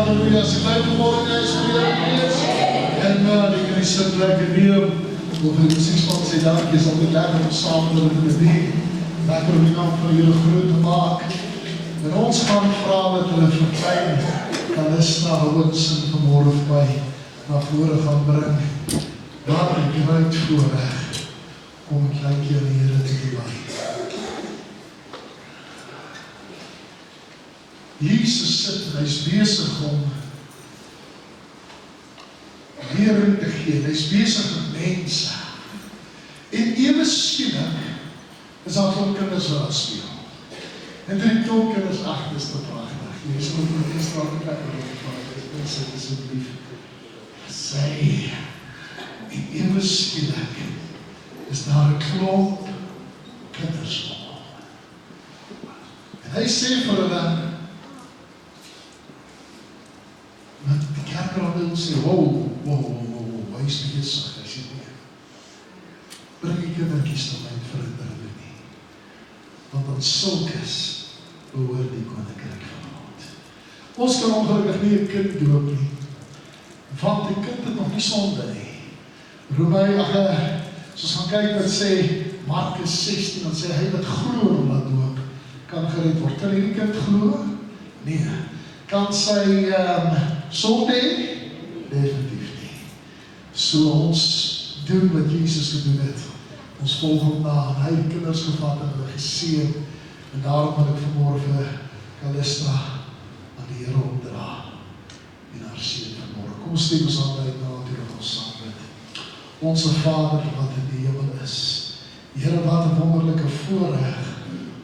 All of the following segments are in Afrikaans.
Halleluja, as ek bly vanmorgen is vir julle wees. En die kan die sitplek neem, of die musiekspan sê dankie, is altyd lekker om saam met hulle te doen. Lekker om die naam van julle groot te maak. En ons gaan vra dat hulle verklein, Kalista Houwensin vanmorgen vir my na vore gaan bring. Wat ek groot voorrecht om een kleinkie aan die Here te doen. Jesus sit en hy is besig om lering te gee, hy is besig met mense. En ewe skielik is daar klomp kinders wat speel. En toe die klomp kinders, ag, dis te pragtig. Jy is ook nog eens daar te kyk op die vader, dis asseblief. Sy, en ewe skielik is daar 'n klomp kinders om. En hy sê vir hulle, die kerkraad wil sê, wow, hy is nie gesag, hy sê nie. Bring die kindertjies na my vir hulle nie. Want aan sulkes behoort die koninkryk van God. Ons kan ongelukkig nie 'n kind doop nie, want die kind het nog nie sonde nie. Soos gaan kyk wat sê Markus 16, dan sê hy wat glo en laat doop, kan gered word. Kan hierdie kind glo? Nee. Kan sy sonde hê? Definitief nie. So ons doen wat Jesus gedoen het. Ons volg hom na, en hy het kinders gevat en hulle geseën, en daarom wil ek vanmorgen vir Kalista aan die Here opdra, en haar seën vanmorgen. Kom steek ons aan uit na, natuurlijk ons saam bid. Onse Vader wat in die hemel is, Here, wat 'n wonderlike voorreg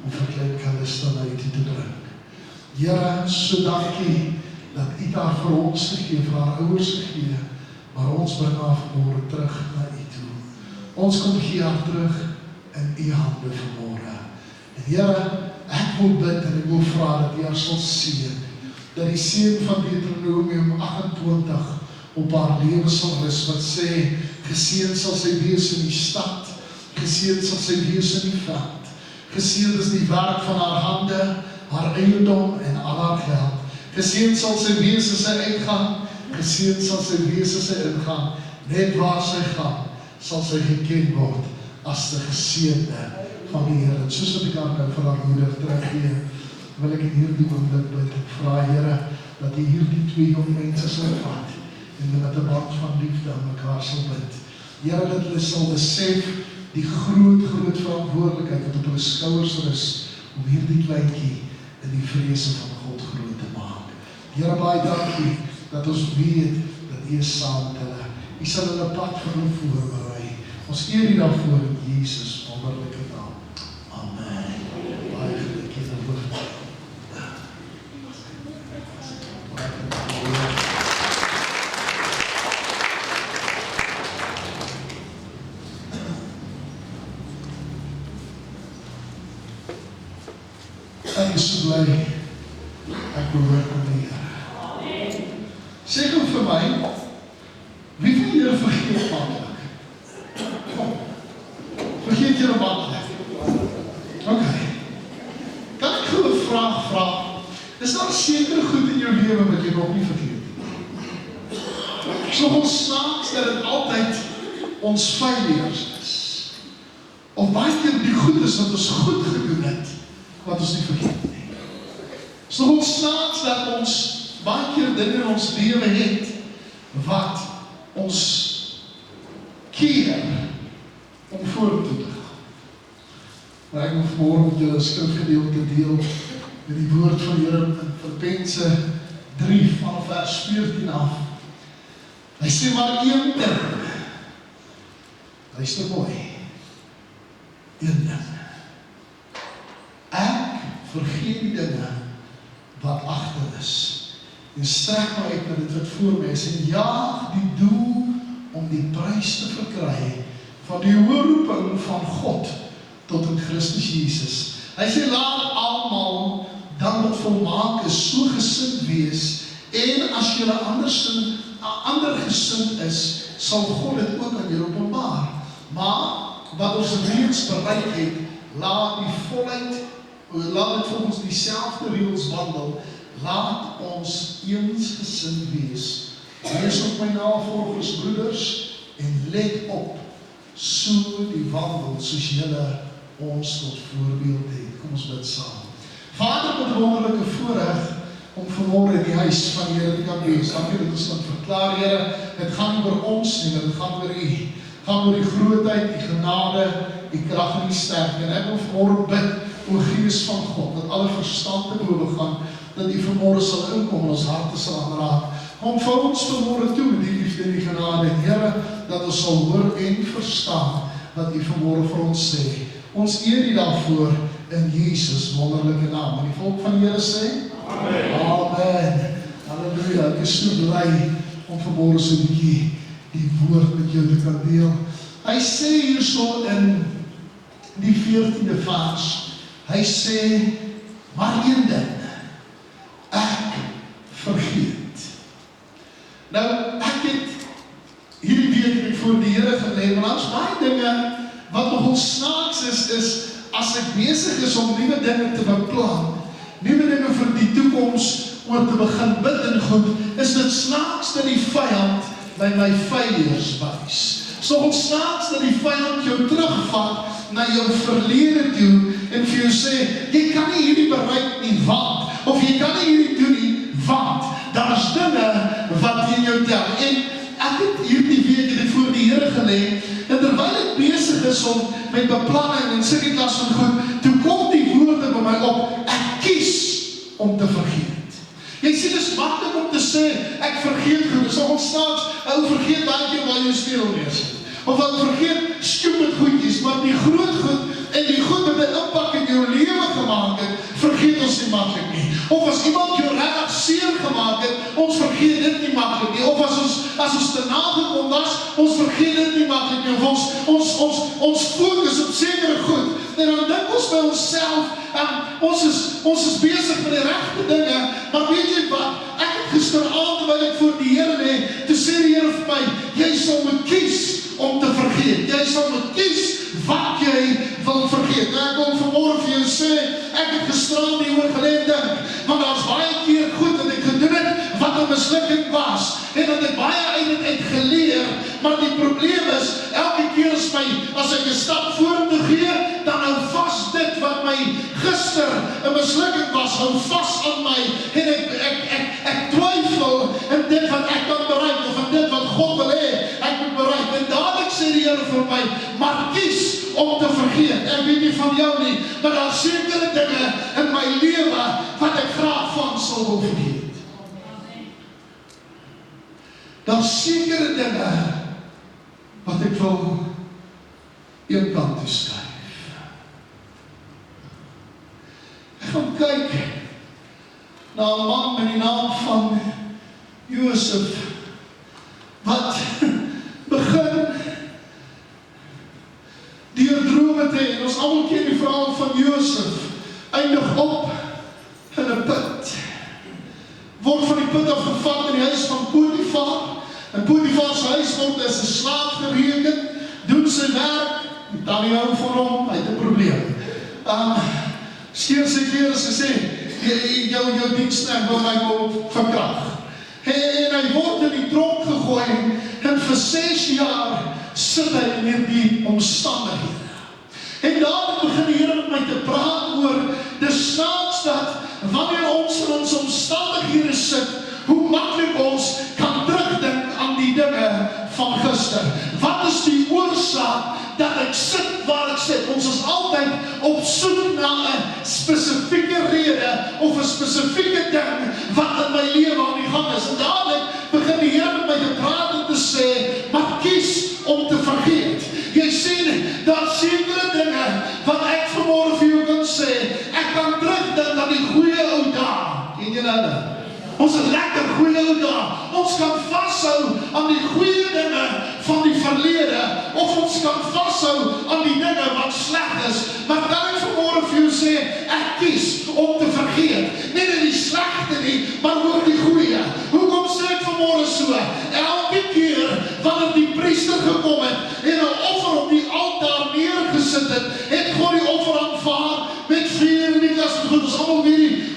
om vir klein Kalista na U te bring. Here, so dankie dat U daar vir ons gegee, vir haar ouers gegee, maar ons bring haar vanmorgen terug na U toe. Ons kom gee haar terug in U hande vanmorgen. En Here, ek wil bid en ek wil vra dat U haar sal seën, dat die seën van Deuteronomium 28 op haar lewe sal rus, wat sê, geseën sal sy wees in die stad, geseën sal sy wees in die veld, geseën is die werk van haar hande, haar eiendom en al haar geld. Geseën sal sy wees as sy uitgaan, geseën sal sy wees as sy ingaan. Net waar sy gaan, sal sy geken word as die geseënde van die Here. Soos wat ek aan nou vir haar moeder teruggee, wil ek in hierdie oomblik bid. Ek vra Here, dat U hierdie twee jong mense sal vat, en met 'n band van liefde aan mekaar sal bid. Here, dat hulle sal besef die groot verantwoordelikheid wat op hulle skouers rus, om hierdie kleintjie in die vrese van God groot te maak. Here, baie dankie, dat ons weet, dat U is saam met hulle. U sal hulle pad vir hulle voorberei. Ons eer U daarvoor in Jesus wonderlike naam. Amen. Baie geluk hier in die Ek is so bly, ek behoort aan die Here. Sê gou vir my, wie van julle vergeet maklik? Vergeet julle maklik? Ok. Kan ek gou 'n vraag vra? Is daar sekere goed in jou lewe wat jy nog nie vergeet nie? So ons snaaks dat dit altyd ons failures is. Of baie keer die goed is wat ons goed gedoen het, wat ons nie vergeet nie. So ons snaaks dat ons baie keer dinge in ons lewe het, wat ons keer om vorentoe te gaan. Maar ek wil vanmorgen met julle skrifgedeelte deel, met die woord van Here in Filippense 3 vanaf vers 14 af. Hy sê maar een ding, hy is te mooi, een ding. Ek vergeet die dinge wat agter is, en strek my uit na dit wat voor my is, en jaag die doel om die prys te verkry van die hoë roeping van God tot in Christus Jesus. Hy sê, laat almal dan wat volmaak is, so gesind wees, en as julle ander gesind is, sal God dit ook aan julle openbaar. Maar wat ons reeds bereik het, laat die volheid, laat dit volgens dieselfde reëls wandel, laat ons eensgesind wees. Wees op my navolgers, broeders, en let op, so die wandel, soos julle ons tot voorbeeld het. Kom ons bid saam. Vader, met 'n wonderlike voorreg om vanmôre in die huis van die Here te kan wees. Dankie dat ons kan verklaar, Here, het gaan nie oor ons nie, dit gaan oor U. Het gaan oor die grootheid, die genade, die krag en die sterkte. En ek wil vanmôre bid, o Gees van God, dat alle verstand te bowe gaan, dat U vanmôre sal inkom en ons harte sal aanraak. Kom vir ons vanmôre toe met die liefde en die genade, Here, dat ons sal hoor en verstaan wat U vanmôre vir ons sê. Ons eer U daarvoor in Jesus wonderlike naam. En die volk van die Here sê? Amen. Amen. Halleluja. Ek is so bly om vanmôre so 'n bietjie die woord met jou te kan deel. Hy sê hierso in die 14de vers, hy sê, maar een ding, ek vergeet. Nou, ek het hierdie week voor die Here gelê, maar daar's baie dinge wat nogal snaaks is as ek besig is om nuwe dinge te beplan, nuwe dinge vir die toekoms oor te begin bid en goed, is dit snaaks dat die vyand my failures wys. Is nogal snaaks dat die vyand jou terugvat na jou verlede toe en vir jou sê, jy kan nie hierdie bereik nie, want, of jy kan nie hierdie doen nie, want, daar is dinge wat in jou tel. En ek het hierdie week dit voor die Here gelê, en terwyl ek besig is om met beplanning en sulke klas van goed, toe kom die woorde by my op, ek kies om te vergeet. Jy sien, dit is maklik om te sê, ek vergeet goed, dis nogal snaaks, ou vergeet baie keer waar jy speel neersit. Of ou vergeet stupid goedjies, maar die groot goed en die goed wat 'n impak in jou lewe gemaak het, vergeet ons nie maklik nie. Of as iemand jou regtig seer gemaak het, ons vergeet dit nie maklik nie. Of as ons te nagekom was, ons vergeet dit nie maklik nie. Of ons fokus op sekere goed. En dan dink ons by onsself, ons is besig met die regte dinge, maar weet jy wat? Ek het gisteraand terwyl ek voor die Here lê, toe sê die Here vir my, jy sal moet kies om te vergeet. Jy sal moet kies wat jy wil vergeet. En ek wil vanmôre vir jou sê, ek het gisteraan hieroor gedink, want daar's baie keer goed wat ek gedoen het, wat 'n mislukking was, en dat ek baie uit geleer, maar die probleem is, elke keer as ek 'n stap vorentoe gee, dan hou vas dit wat my gister 'n mislukking was, hou vas aan my, en ek twyfel in dit wat ek kan bereik, of in dit wat God wil hê, ek moet bereik, en dadelik sê die Here vir my, maar kies om te vergeet. Ek weet nie van jou nie, maar daar is sekere dinge in my lewe wat ek graag van sal wil vergeet. Daar is sekere dinge wat ek wil een kant toe skuif. Ek gaan kyk na 'n man met die naam van Josef, wat begin deur drome te hê. En ons almal ken die verhaal van Josef, eindig op in 'n put. Word van die put af gevat in die huis van Potifar. En Potifar se huis word as 'n slaaf gereken, doen sy werk, die tannie hou van hom, hy het 'n probleem. Steur sy klere, sy sê, jou diensknegt wil my verkrag. En hy word in die tronk gegooi, en vir 6 jaar sit hy in hierdie omstandighede. En daarom begin die Here met my te praat oor, dis snaaks dat, wanneer ons in ons omstandighede sit, hoe maklik ons kan terugdink aan die dinge van gister. Wat is die oorsaak dat ek sit waar ek sit? Ons is altyd op soek na 'n spesifieke rede of 'n spesifieke ding wat in my lewe aan die gang is. En dadelik begin die Here met my te praat en te sê, maar kies om te vergeet. Jy sien, daar sekere dinge wat ek vanmôre vir jou kan sê, ek kan terugdink aan die goeie ou dae. Ken jy dit? Ons het lekker goeie ou dae. Ons kan vashou aan die goeie dinge van die verlede, of ons kan vashou aan die dinge wat sleg is. Maar kan ek vanmôre vir jou sê, ek kies om te vergeet. Nie net die slegte nie, maar ook die goeie. Hoekom sê ek vanmôre so? Elke keer wanneer die priester gekom het en 'n offer op die altaar neergesit het God die offer aanvaar met vuur en die klas van goed.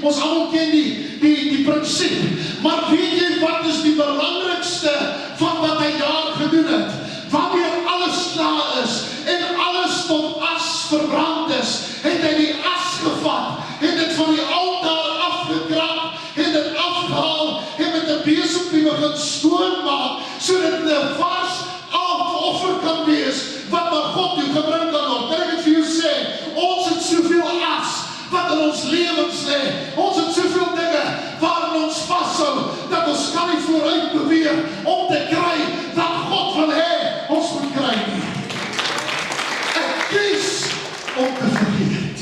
Ons almal ken die prinsip. Maar weet jy wat is die belangrikste van wat hy daar gedoen het? Wanneer alles klaar is en alles tot as verbrand is, het hy die as gevat, het dit van die altaar afgekrap, het dit afgehaal, en met 'n besempie begin skoonmaak, sodat dit 'n vars offer kan wees, wat na God toe gebring kan word. Kan ek het vir jou sê, ons het soveel as, wat in ons lewens lê, ons het soveel dinge, waarin ons vashou, dat ons kan nie vooruit beweeg, om te kry, wat God wil hê, ons moet kry nie. Ek kies om te vergeet.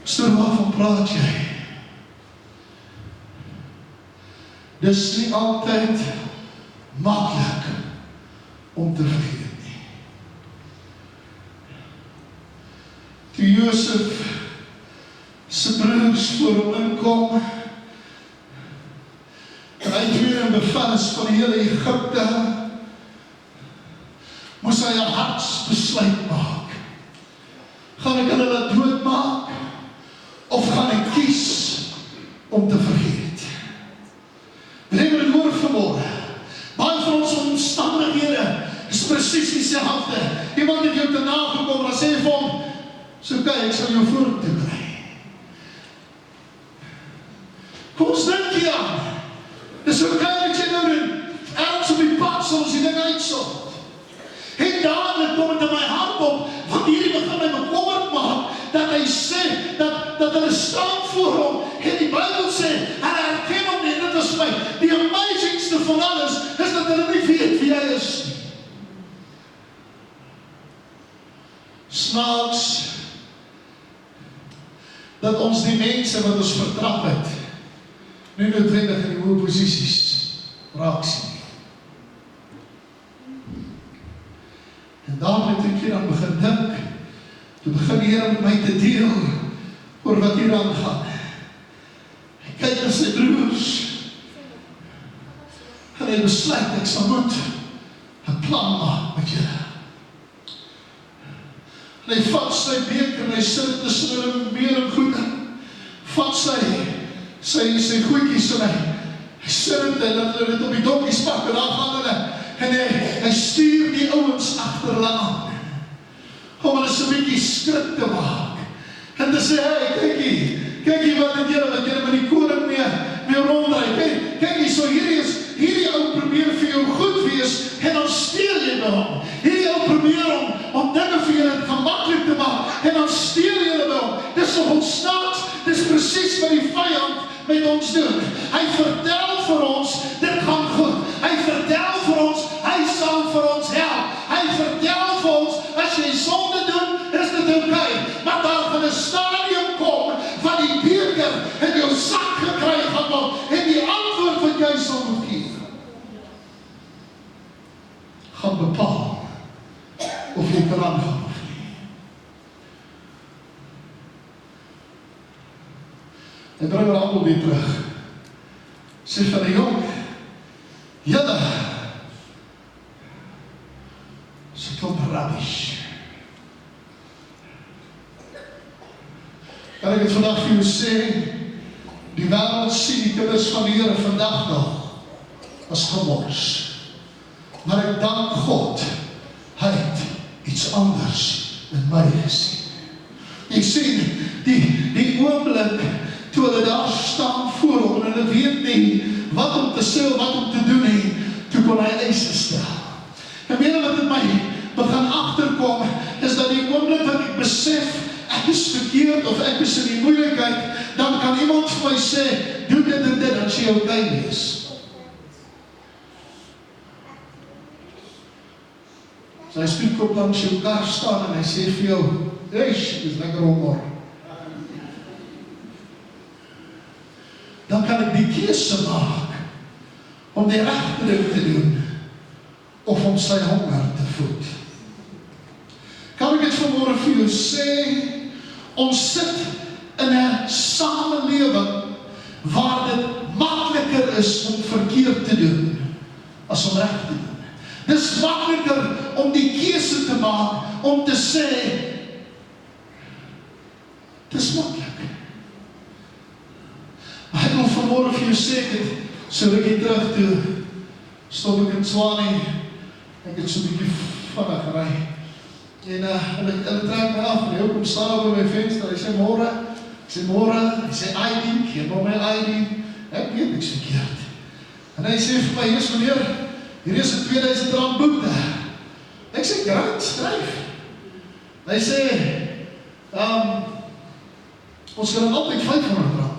Stel, waarvan praat jy? Dis nie altyd maklik om te vergeet nie. Toe Josef se broers voor hom inkom, en hy weer in bevel is van die hele Egipte, moes hy 'n hartsbesluit maak. Gaan ek hulle doodmaak, of gaan ek kies om te vergeet? Neem dit hoor vanmôre. Baie van ons omstandighede is presies dieselfde. Iemand het jou te nagekom, dan sê jy vir hom, so kyk, ek sal jou vorentoe kry. Kom ons dink hier aan. Dis oké wat jy nou doen. Ergens op die pad sal ons die ding uitsort. En dadelijk kom het in my hart op, want hierdie begin my bekommerd maak, dat hy sê, dat hulle staan voor hom, en die Bybel sê, en hy herken hom nie, dit is my, die amazingste van alles, is dat hulle nie weet wie hy is nie. Snaaks, dat ons die mense wat ons vertrap het, nie noodwendig in die hoë posisies raak sien. En daar het ek hier aan begin dink, toe begin die Here met my te deel, oor wat hier aangaan. Hy kyk na sy broers, en hy besluit, ek sal moet 'n plan maak met julle. En hy vat sy beker, en hy sit tussen hulle meer en goed in, vat sy goedjies, en hy sit dit, en dat hulle dit op die donkies pak, en dan gaan hulle, en hy stuur die ouens agter hulle aan, om hulle so 'n bietjie skrik te maak, en te sê, hey, kyk hier wat het julle met die koning mee rondry, kyk hier, so hierdie ou probeer vir jou goed wees, en dan steel jy by hom, hierdie ou probeer om dinge vir julle gemaklik te maak, en dan steel jy by hom, dis op ons snaaks, dis presies wat die vyand met ons doen, hy vertel vir ons, dit gaan goed, hy vertel vir ons, hy sal vir ons help, hy vertel vir ons, as jy sonde doen, is dit oké, maar daar gaan 'n stadium kom, van die beker in jou sak gekry gaan word, en die antwoord wat jy sal moet gee, gaan bepaal, of jy kan aangaan of nie. En bring hulle allemaal weer terug, sê van die jong, julle, is 'n klomp rubbish. Kan ek het vandag vir jou sê, die wêreld sien die kinders van die Here vandag nog, as gemors. Maar ek dank God, hy het iets anders in my gesien. Jy sien, die oomblik, toe hulle daar staan voor hom, en hulle weet nie, wat om te sê, wat om te doen nie, toe kon hy eise stel. En weet jy wat het my begin agterkom, is dat die oomblik wat ek besef, ek is verkeerd, of ek is in die moeilikheid, dan kan iemand vir my sê, doen dit en dit, dan sê jy oké wees. Sy spiekop langs jou kar staan, en hy sê vir jou, dis lekker humor. Dan kan ek die keuse maak, om die regte ding te doen, of om sy honger te voed. Kan ek dit vanmôre vir jou sê, ons sit in 'n samelewing, waar dit makliker is om verkeerd te doen, as om reg te doen. Dis makliker om die keuse te maak, om te sê, dis maklik. vanmorgen vir jou sê, ek het so rukkie terug toe, stop ek in Swanie, ek het so 'n bietjie vinnig gery. En hulle trek my af, en hy kom staan op by my venster, hy sê môre, hy sê ID, gee maar my ID, ek weet niks verkeerd. En hy sê vir my, hier is meneer, hier is 'n R2000 boete. Ek sê, great, skryf. Hy sê, ons kan altyd R500 maak.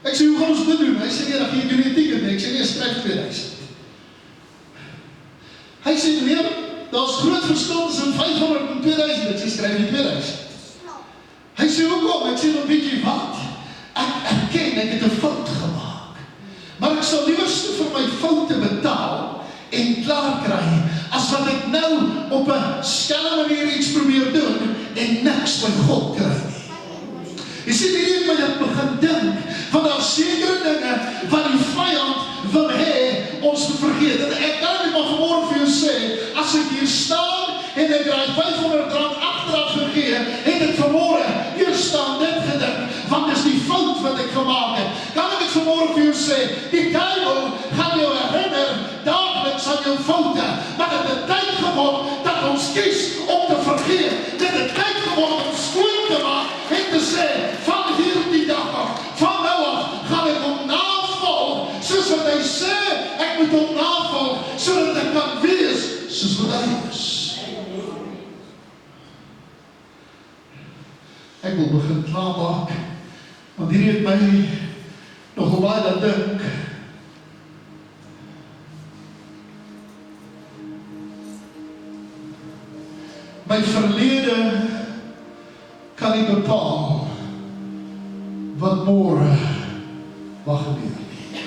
Ek sê, hoe gaan ons dit doen? Hy sê, nee, dan gee ek jullie 'n ticket. Ek sê, nee, skryf 2000. Hy sê, meneer, daar is groot verskil tussen 500 en 2000. Ek sê, skryf die 2000. Hy sê, hoekom? Ek sê, dan weet jy wat? Ek erken, ek het 'n fout gemaak. Maar ek sal liewerste vir my foute betaal en klaar kry, as wat ek nou op 'n skelm manier iets probeer doen en niks by God kry nie. Jy sien, hierdie het my dat begin dink, van daar sekere dinge wat die vyand wil hê, ons te vergeet. En ek kan net maar vanmorgen vir jou sê, as ek hier staan en ek raai R500 achteraf gegee, het ek vanmorgen hier staan dit gedink, want dis die fout wat ek gemaakt heb. Kan ek het vanmorgen vir jou sê, die duivel gaan jou herinner, dagelijks aan jou foute, maar het het tyd geword dat ons kies om te vergeet. Dit het tyd geword om skoon te maak en te sê, van hier op die dag af, van nou af, gaan ek om navolg, soos wat hy sê, ek moet om navolg, sodat ek kan wees, soos wat hy is. Ek wil begin klaarmaak, want hierdie het my nogal baie dat dink. My verlede kan nie bepaal wat môre mag gebeur nie.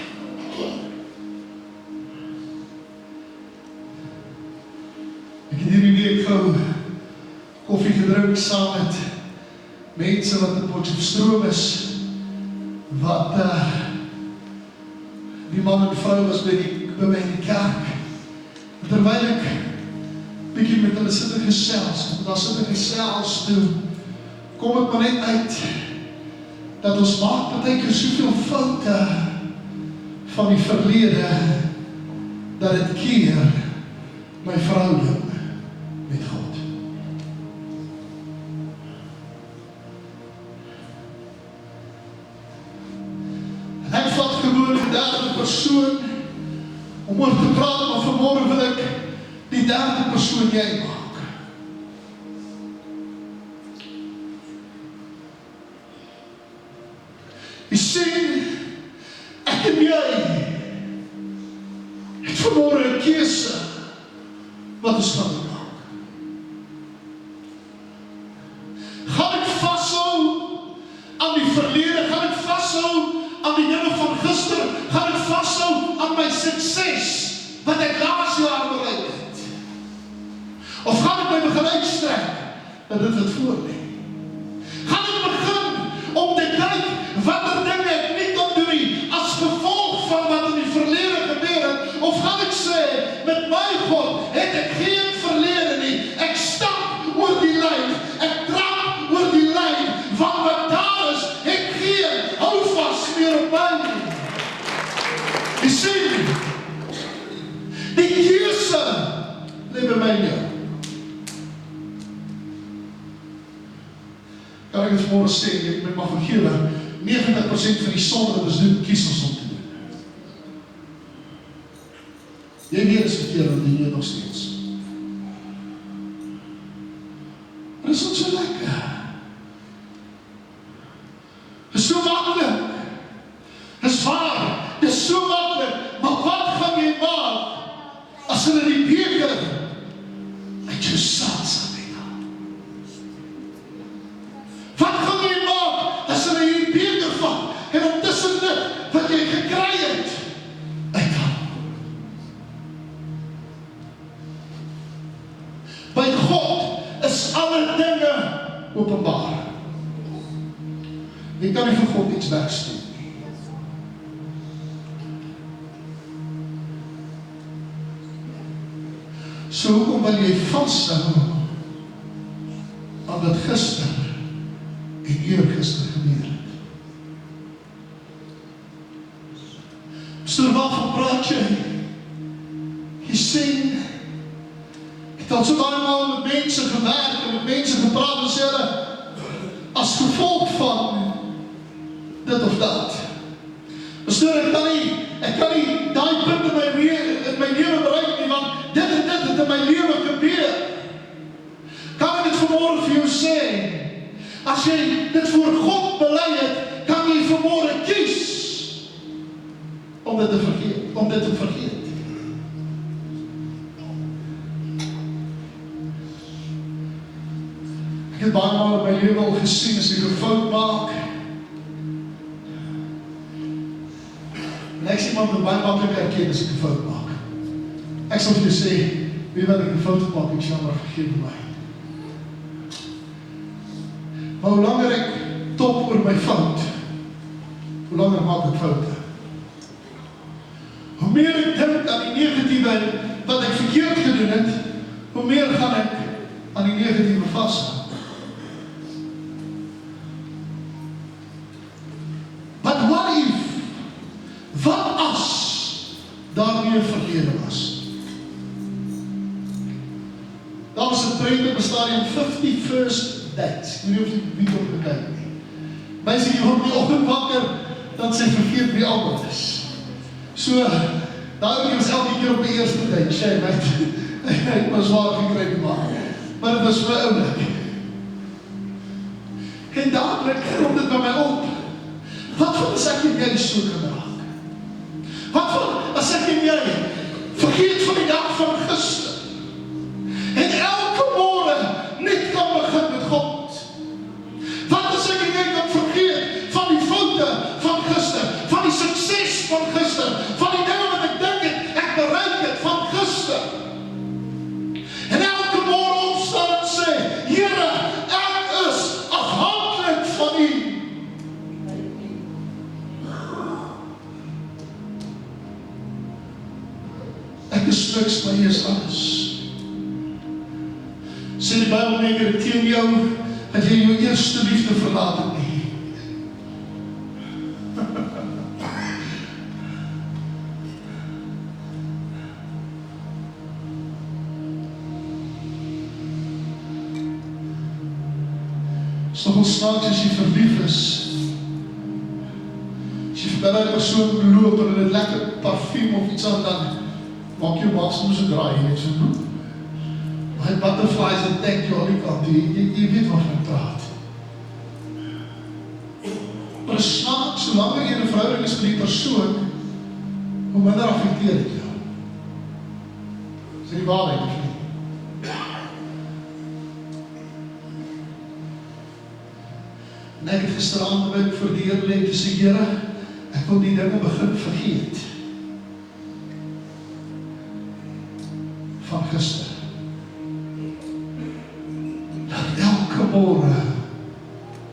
Ek het hierdie week gou koffie gedrink saam met mense wat in Potchefstroom is, wat die man en vrou was by my in die kerk. Terwyl ek bietjie met hulle sit en gesels, en daar sit en gesels toe, kom ek maar net uit, dat ons maak partykeer soveel foute van die verlede, dat het keer my verhouding met God. En ek vat gewoon die derde persoon, om oor te praat, maar vanmorgen wil ek die derde persoon jy maak. Jy sien, ek en jy het vanmorgen 'n keuse wat ons gaan maak. Gaan ek vashou aan die verlede, gaan ek vashou aan die dinge van gister, gaan ek vashou aan my sukses wat ek laas jaar bereik het? Of gaan ek my begin uitstrek dat dit het voor lê? Gaan ek begin om te kyk watter dinge ek nie kan doen nie as gevolg van wat in die verlede gebeur het? Of gaan ek sê, met my God het ek geen verlede nie, ek stap oor die lyn, ek trap oor die lyn, want wat daar is, het geen houvas meer op my nie. Jy sien, die keuse lê by my en jou. Kan ek het vanmorgen sê, ek met my vergewe, 90% van die sonde wat ons doen, kies ons om te doen. Jy weet is verkeerd, en doen jy nog steeds. En is ons so lekker. Is so makkelijk. Is waar, is so makkelijk. Maar wat gaan jy maak, as hulle die beker uit jou saad sal uithaal? Wat gaan jy maak, as hulle die beker vat, en ondertussen dit, wat jy gekry het, uithaal? By God is alle dinge openbaar. Jy kan nie vir God iets wegstuur nie. So hoekom wil jy vashou aan wat gister en eergister gebeur het? Pastoor, waarvan praat jy? Jy sien, ek het al so baie maal met mense gewerk en met mense gepraat en sê hulle, as gevolg van dit of dat. Pastoor, ek kan nie daai punt in my lewe bereik nie, want dit en dit het in my lewe gebeur. Kan ek dit vanmôre vir jou sê? As jy dit voor God bely het, kan jy vanmôre kies om dit te vergeet. Ek het baie maal in my lewe al gesien as ek 'n fout maak. En ek sê maar met baie maklik erken as ek 'n fout maak. Ek sal vir jou sê, wie wat ek 'n fout maak, ek sal maar vergewe my. Maar hoe langer ek top oor my fout, hoe langer maak ek foute. Hoe meer ek dink aan die negatiewe wat ek verkeerd gedoen het, hoe meer gaan ek aan die negatiewe vashou. But what if, wat as daar nie 'n verlede was? Daar was 'n trend op 'n stadium 51st dates. Ek weet nie of jy die video gekyk nie. Mense die word nie oggend wakker, dan sy vergeet wie almal is. So, daar was elke keer op die eerste date, sy weet, ek was zwaar gekry die man. Maar dit was my oulik. En dadelijk kom dit by my op. Wat van as ek en jy so kan raak? Wat van as ek en jy vergeet van die dag van gister? En elke môre net kan begin met God. Wat as ek en jy kan vergeet van die foute van gister, van die sukses van gister, van die dinge wat ek dink het, ek bereik het van gister. En elke môre opstaan en sê, Here, ek is afhanklik van U. Ek is niks, maar U is alles. Sê die Bybel nie, ek het teen jou, dat jy jou eerste liefde verlaat het nie. Is nogal snaaks as jy verlief is. As jy verby die persoon loop en het lekker parfuum of iets aan, dan maak jou maag soms 'n draai, jy weet so. My butterflies en tank jou al die kant, jy weet wat ek praat. Maar snaaks, solange jy 'n verhouding is met die persoon, hoe minder affekteer dit jou. Is dit die waarheid of nie? En ek het gisteraan by voor die Here lê te sê, Here, ek wil die dinge begin vergeet. Van gister. Dat elke môre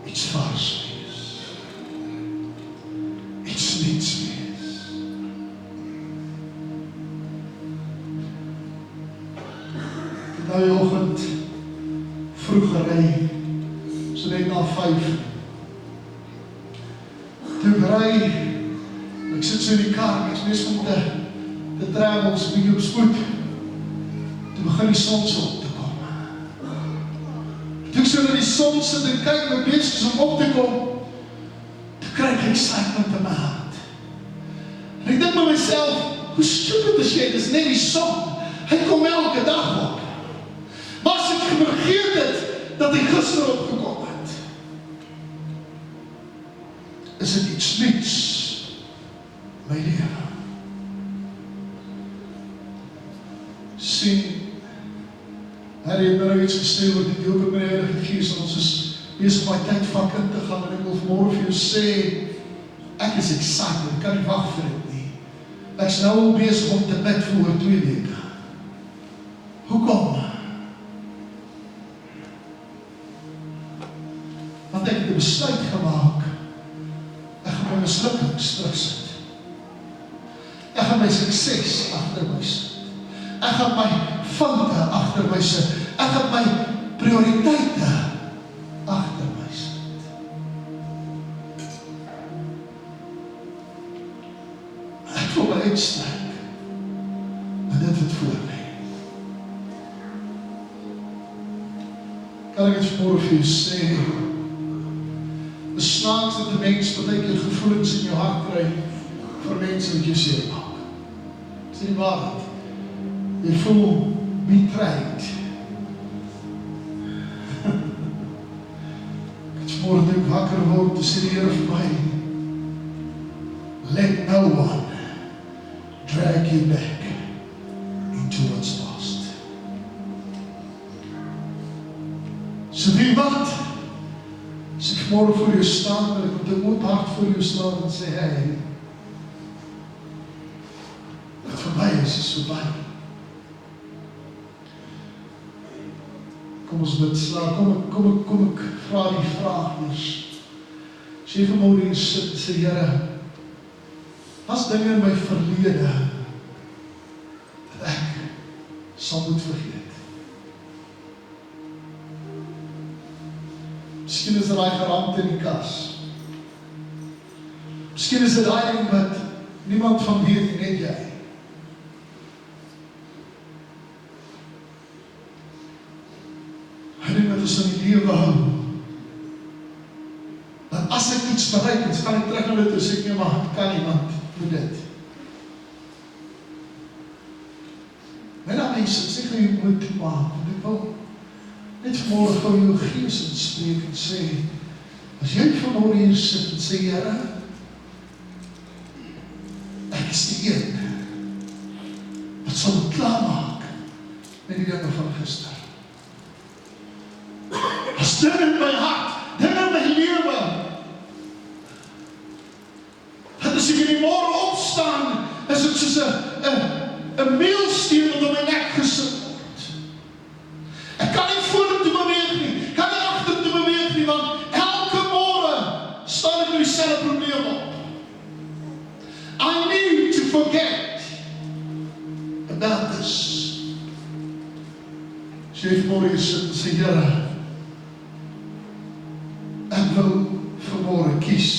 iets vars wees. Iets niets wees. Nou die oggend vroeg gery, so net na 5. Toe ry, ek sit so in die kar, ek is besig om te travel, so 'n bietjie op spoed. Toe begin die son so op te kom. Toe ek so na die son sit en kyk, my besig is om op te kom, toe kry ek excitement in my hart. En ek dink by myself, hoe stupid is jy, dis net die son, hy kom elke dag op. Maar as ek vergeet het, dat hy gister opgekom het, is dit iets niets, my lewe. Sien, Harry het nou iets gesê oor die deel met my Heilige Gees, en ons is besig om my tydvak in te gaan, en ek wil vanmôre vir jou sê, ek is excited, ek kan nie wag vir dit nie. Ek is nou al besig om te bid vir oor 2 weke. Hoekom? Want ek het 'n besluit gemaak, ek gaan my mislukkings terugsit. Ek gaan my sukses agter my sit. Ek gaan my foute agter my sit. Ek gaan my prioriteite agter my sit. Ek wil uitstrek en dit wat voor lê. Kan ek het vanmôre vir jou sê, die snaaks dat die mens baie keer gevoelens in jou hart kry vir mense wat jou seer maak. Dis nie waarheid. Jy voel betrayed. Ek het vanmôre toe ek wakker word, te sê die Here vir my, let no one drag you back into what's lost. So wie wat? As ek vanmôre voor jou staan, wil ek met 'n oop hart voor jou staan en sê, hey, wat verby is verby. Kom ons bid saam, kom ek vra die vraag eers. As jy vanmôre hier sit, sê Here, as dinge in my verlede dat ek sal moet vergeet. Miskien is dit daai gerand in die kas. Miskien is dit daai ding wat niemand van weet nie, net jy. Hy ding wat ons in die lewe hou. Dat as ek iets bereik, dan kan ek terug na dit en sê ek nie, maar kan iemand doen dit. My naam is, sê gaan jy moed maak, en ek wil net vanmôre gou jou gees inspreek en sê, as jy vanmôre hier sit en sê, Here, ek is die een wat sal klaarmaak met die dinge van gister. As dinge in my hart, dinge in my lewe, dat as ek in die môre opstaan, is dit soos 'n meelsteen wat op my nek gesit word. Ek kan nie vorentoe beweeg nie, kan nie agtertoe beweeg nie, want elke môre staan ek met dieselfde probleem op. I need to forget about this. As jy vanmôre hier sit en sê, Here, ek wil vanmôre kies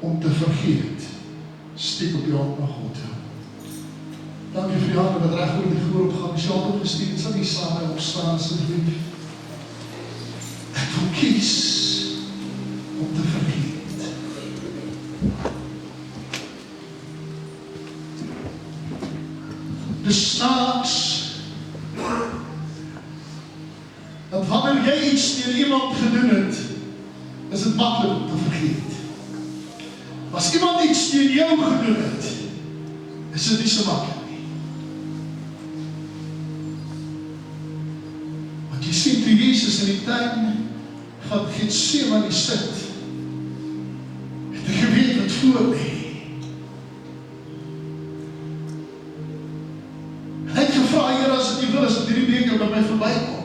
om te vergeet. Steek op jou hand na God toe. Dankie vir die hande wat reg oor die vloer opgaan. Sjaal opgesteek, sal nie saam met opstaan asseblief. Ek wil kies om te vergeet. Dis snaaks dat wanneer jy iets teen iemand gedoen het, is dit maklik om te vergeet. As iemand iets teen jou gedoen het, is dit nie so maklik nie. Want jy sien toe Jesus in die tuin van Getsemane sit, het hy geweet wat voor lê. En hy het gevra, Here, as dit nie wil is, dat hierdie beker by my verbykom.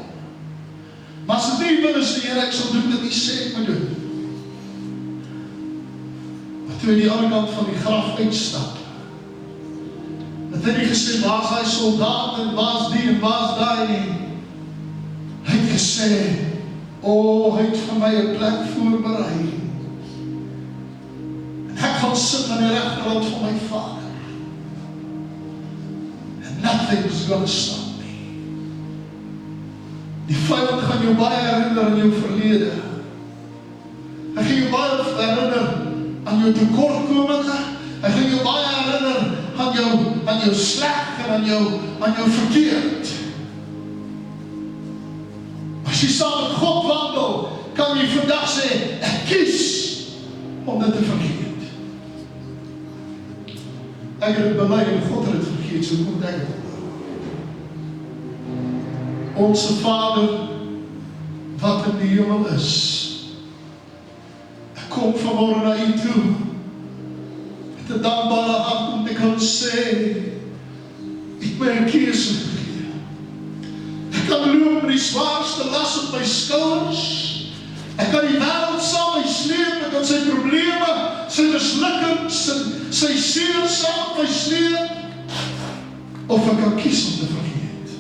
Maar as dit nie wil is, die Here, ek sal doen wat U sê ek moet doen. Maar toe hy die ander kant van die graf uitstap, het hy nie gesê, waar is die soldaat en waar is die en waar is die nie. Hy het gesê, hy het vir my 'n plek voorberei. En ek gaan sit aan die regterkant van my Vader. And nothing is going to stop me. Die vyand gaan jou baie herinner aan jou verlede. Hy gaan jou baie herinner aan jou tekortkominge. Hy gaan jou baie herinner aan jou sleg en aan jou verkeerd. As jy saam met God wandel, kan jy vandag sê, ek kies om dit te vergeet. Ek het dit bely en God het dit vergeet, so kom ek dit. Onse Vader, wat in die hemel is, ek kom vanmôre na U toe, met 'n dankbare hart om te kan sê, ek my 'n keuse gegee. Ek kan loop met die zwaarste las op my skouers, ek kan die wêreld saam my sleep, ek kan sy probleme, sy mislukkings, sy seer saam my sleep, of ek kan kies om te vergeet.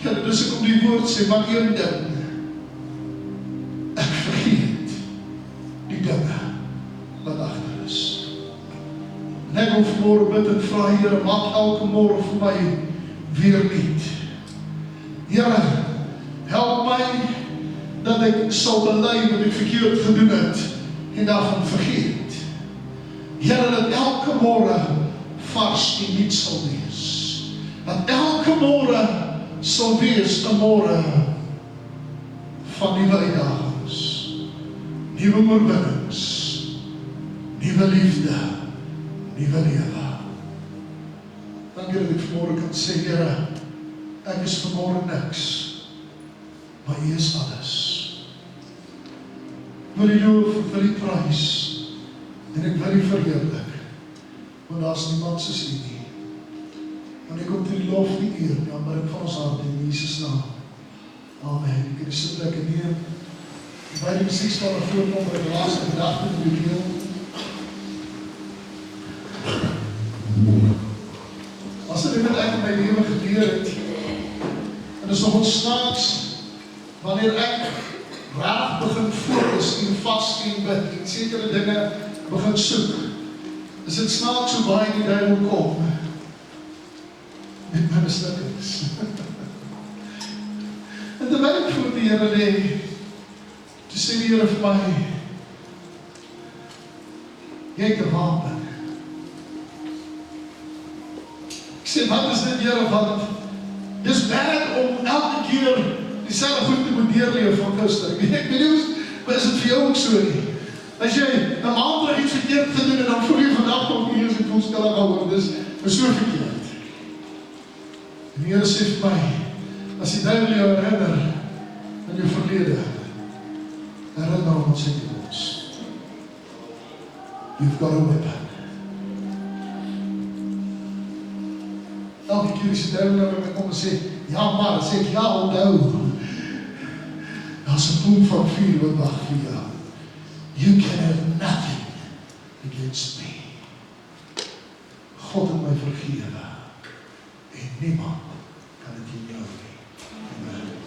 Ja, dus ek om die woord sê, maar een ding, ek vergeet. En ek wil vanmôre bid en vra, Here, maak elke môre vir my weer nuut. Here, help my dat ek sal bely wat ek verkeerd gedoen het en daarvan vergeet. Here, dat elke môre vars en nuut sal wees. Dat elke môre sal wees 'n môre van nuwe uitdagings, nuwe oorwinnings, nuwe liefde, nuwe lewe. Dankie dat ek vanmôre kan sê, Here, ek is vanmôre niks, maar U is alles. Wil U loof, wil U prys, en ek wil U verheerlik, want daar is niemand soos U nie. En ek kom te die lof en die eer, die aanbidding van ons hart in Jesus naam. Amen. Ek kan die sitplekke neem. By die musiekspel en voorkom by die laaste gedagte in die deel. As dit met ek in my lewe gebeur het, en dit is nog snaaks, wanneer ek raak begin fokus en vas en bid en sekere dinge begin soek, is dit snaaks so baie die duiwel kom met my mislukkings. En terwyl ek voor die Here lê, toe sê die Here vir my, jy het 'n wapen. Ek sê, wat is dit, Here, want dis bad om elke keer dieselfde goed te moet deurleef van gister. Ek weet nie, maar is dit vir jou ook so nie? As jy 'n maand terug iets verkeerd gedoen en dan voel jy vandag nog nie eens ek voel skuldig oor, dis so verkeerd. En die Here sê vir my, as die duiwel jou herinner aan jou verlede, herinner hom aan sy toekoms. You've got a weapon. Elke keer as die duiwel nou met my kom en sê, ja maar, sê ek, ja onthou, daar's 'n poel van vuur wat wag vir jou. You can have nothing against me. God het my vergewe en niemand kan dit in jou nie. Amen.